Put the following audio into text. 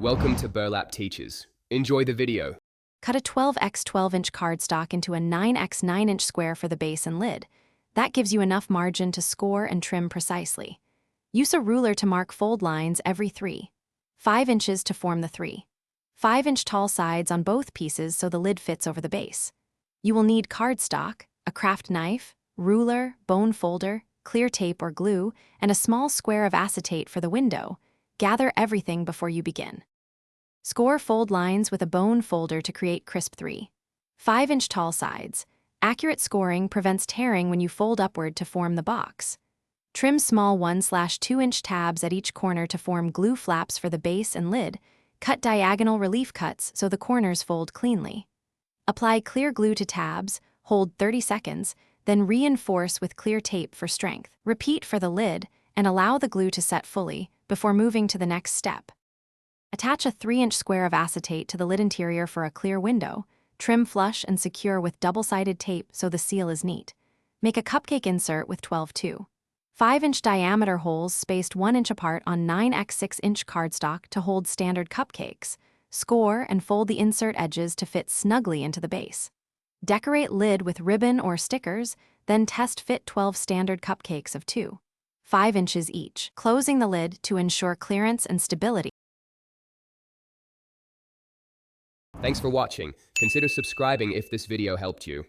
Welcome to Burlap Teachers. Enjoy the video. Cut a 12x 12-inch cardstock into a 9x 9-inch square for the base and lid. That gives you enough margin to score and trim precisely. Use a ruler to mark fold lines every 5 inches to form the 5-inch tall sides on both pieces so the lid fits over the base. You will need cardstock, a craft knife, ruler, bone folder, clear tape or glue, and a small square of acetate for the window. Gather everything before you begin. Score fold lines with a bone folder to create crisp 5-inch tall sides. Accurate scoring prevents tearing when you fold upward to form the box. Trim small 1/2-inch tabs at each corner to form glue flaps for the base and lid. Cut diagonal relief cuts so the corners fold cleanly. Apply clear glue to tabs, hold 30 seconds, then reinforce with clear tape for strength. Repeat for the lid and allow the glue to set fully before moving to the next step. Attach a 3-inch square of acetate to the lid interior for a clear window. Trim flush and secure with double-sided tape so the seal is neat. Make a cupcake insert with 12 5-inch diameter holes spaced 1 inch apart on 9x 6-inch cardstock to hold standard cupcakes. Score and fold the insert edges to fit snugly into the base. Decorate lid with ribbon or stickers, then test fit 12 standard cupcakes of 5 inches each, closing the lid to ensure clearance and stability. Thanks for watching. Consider subscribing if this video helped you.